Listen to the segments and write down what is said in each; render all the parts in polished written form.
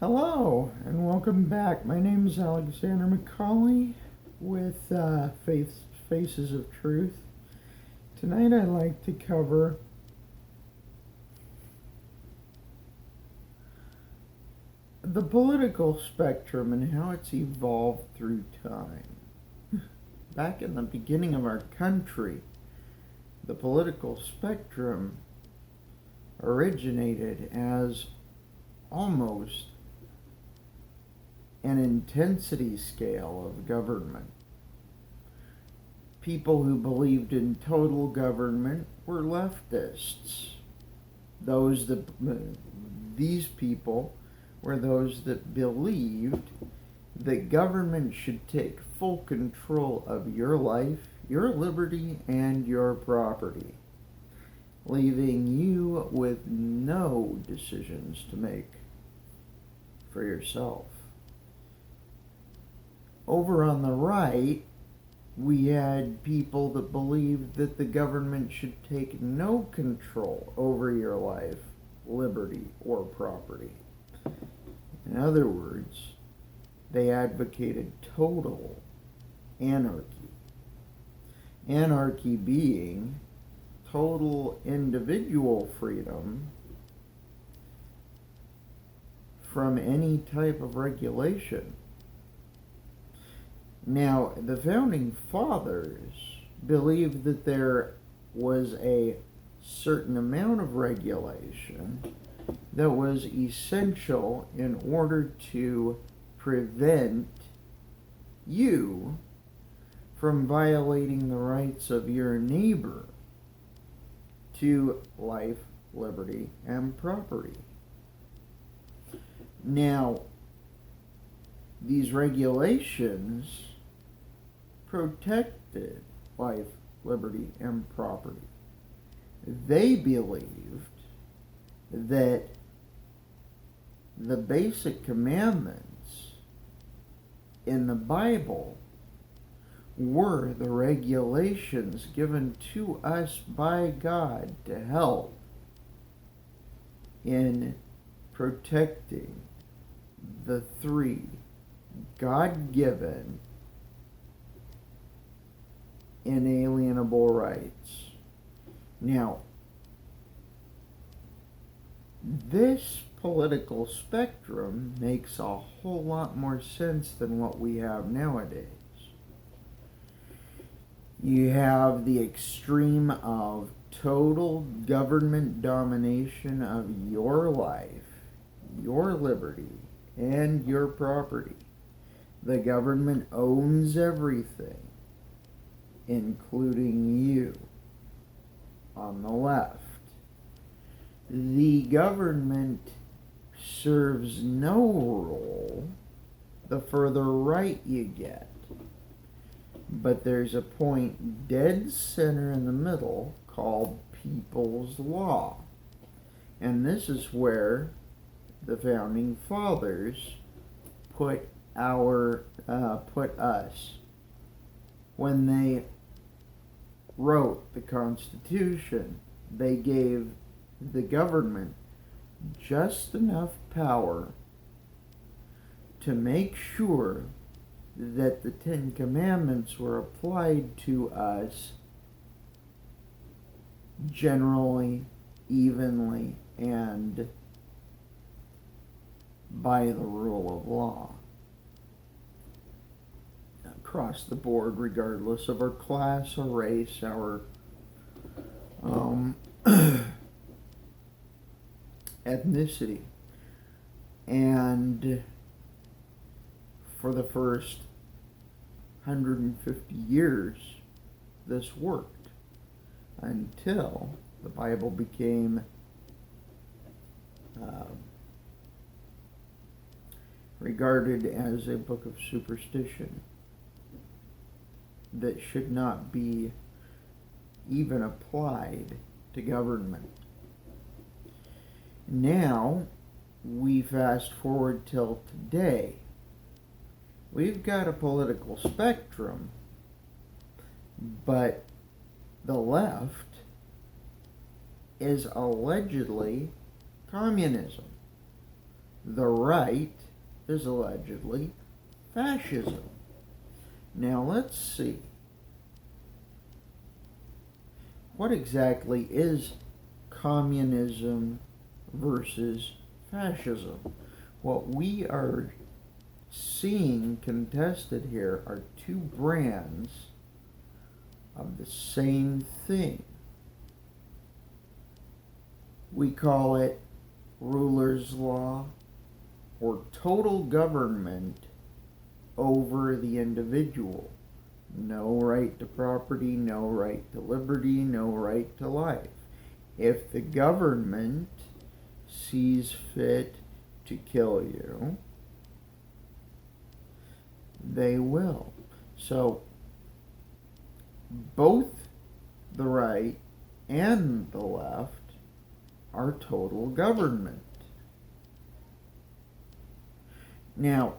Hello, and welcome back. My name is Alexander McCauley with Faces of Truth. Tonight I'd like to cover the political spectrum and how it's evolved through time. Back in the beginning of our country, the political spectrum originated as almost an intensity scale of government. People who believed in total government were leftists. These people were those that believed that government should take full control of your life, your liberty, and your property, leaving you with no decisions to make for yourself. Over on the right, we had people that believed that the government should take no control over your life, liberty, or property. In other words, they advocated total anarchy. Anarchy being total individual freedom from any type of regulation. Now, the Founding Fathers believed that there was a certain amount of regulation that was essential in order to prevent you from violating the rights of your neighbor to life, liberty, and property. Now, these regulations protected life, liberty, and property. They believed that the basic commandments in the Bible were the regulations given to us by God to help in protecting the three God-given inalienable rights. Now, this political spectrum makes a whole lot more sense than what we have nowadays. You have the extreme of total government domination of your life, your liberty, and your property. The government owns everything, including you. On the left, the government serves no role the further right you get. But there's a point dead center in the middle called people's law. And this is where the Founding Fathers put us when they wrote the Constitution. They gave the government just enough power to make sure that the Ten Commandments were applied to us generally, evenly, and by the rule of law across the board, regardless of our class, our race, our ethnicity. And for the first 150 years, this worked until the Bible became regarded as a book of superstition that should not be even applied to government. Now, we fast forward till today. We've got a political spectrum, but the left is allegedly communism. The right is allegedly fascism. Now let's see. What exactly is communism versus fascism? What we are seeing contested here are two brands of the same thing. We call it ruler's law or total government over the individual. No right to property, no right to liberty, no right to life. If the government sees fit to kill you, they will. So both the right and the left are total government. Now,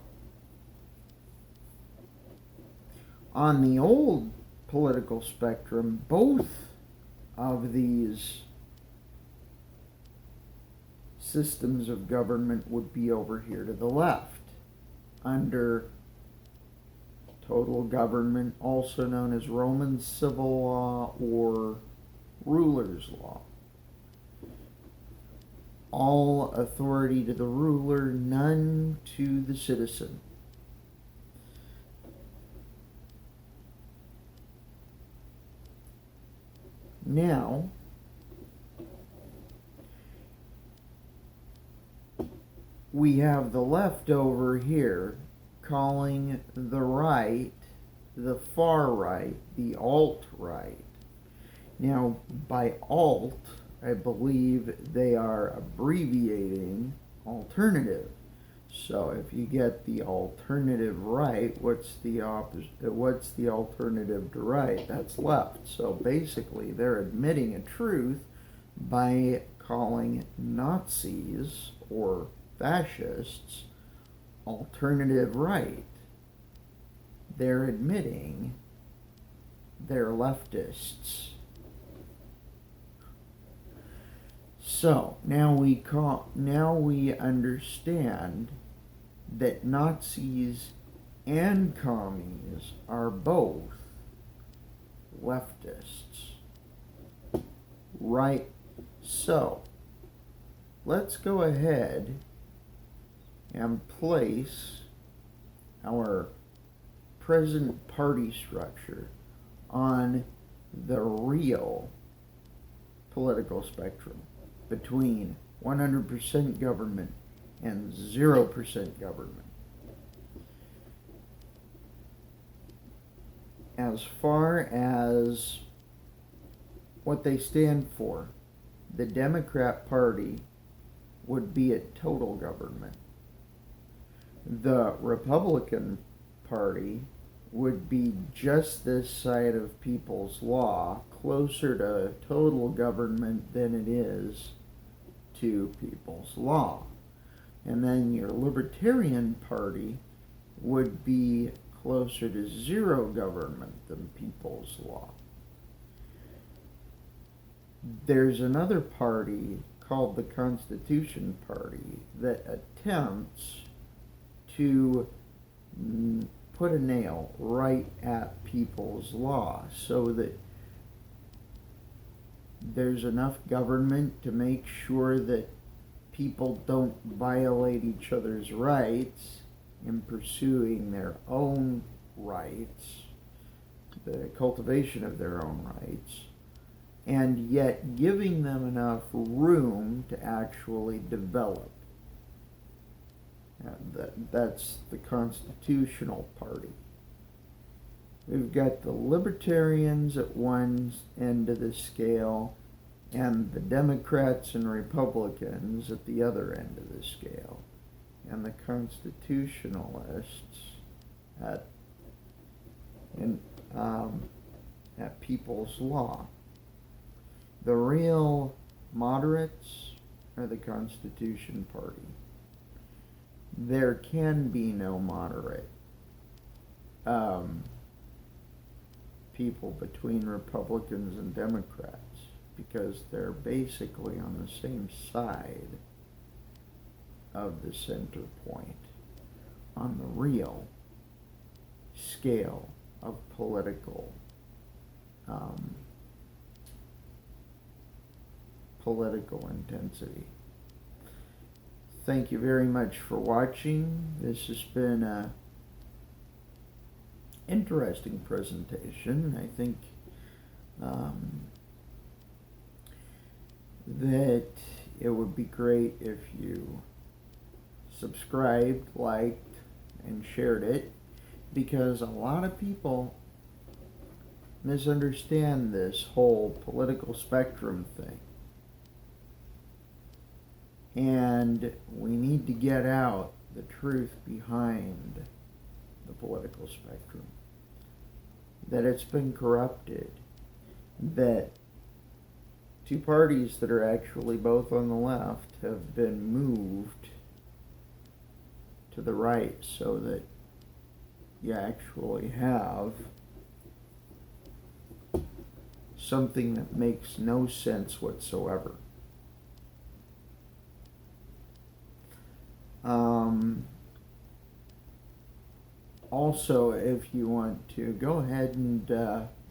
on the old political spectrum, both of these systems of government would be over here to the left, under total government, also known as Roman civil law or ruler's law. All authority to the ruler, none to the citizen. Now, we have the left over here calling the right, the far right, the alt-right. Now, by alt, I believe they are abbreviating alternative. So if you get the alternative right, what's the opposite? What's the alternative to right? That's left. So basically, they're admitting a truth by calling Nazis or fascists alternative right. They're admitting they're leftists. So now we understand that Nazis and commies are both leftists. Right. So let's go ahead and place our present party structure on the real political spectrum between 100% government and 0% government. As far as what they stand for, the Democrat Party would be a total government. The Republican Party would be just this side of people's law, closer to total government than it is to people's law. And then your Libertarian Party would be closer to zero government than people's law. There's another party called the Constitution Party that attempts to put a nail right at people's law so that there's enough government to make sure that people don't violate each other's rights in pursuing their own rights, the cultivation of their own rights, and yet giving them enough room to actually develop. That's the Constitutional Party. We've got the Libertarians at one end of the scale and the Democrats and Republicans at the other end of the scale, and the Constitutionalists at people's law. The real moderates are the Constitution Party. There can be no moderate people between Republicans and Democrats because they're basically on the same side of the center point on the real scale of political intensity. Thank you very much for watching. This has been a interesting presentation. I think that it would be great if you subscribed, liked, and shared it, because a lot of people misunderstand this whole political spectrum thing. And we need to get out the truth behind the political spectrum. That it's been corrupted. That two parties that are actually both on the left have been moved to the right so that you actually have something that makes no sense whatsoever. Also, if you want to go ahead and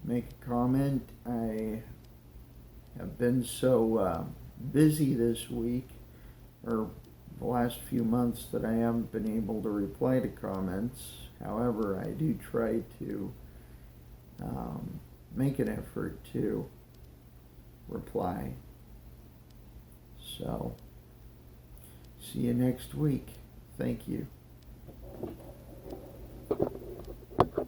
make a comment, I have been so busy this week, or the last few months, that I haven't been able to reply to comments. However, I do try to make an effort to reply. So, see you next week. Thank you.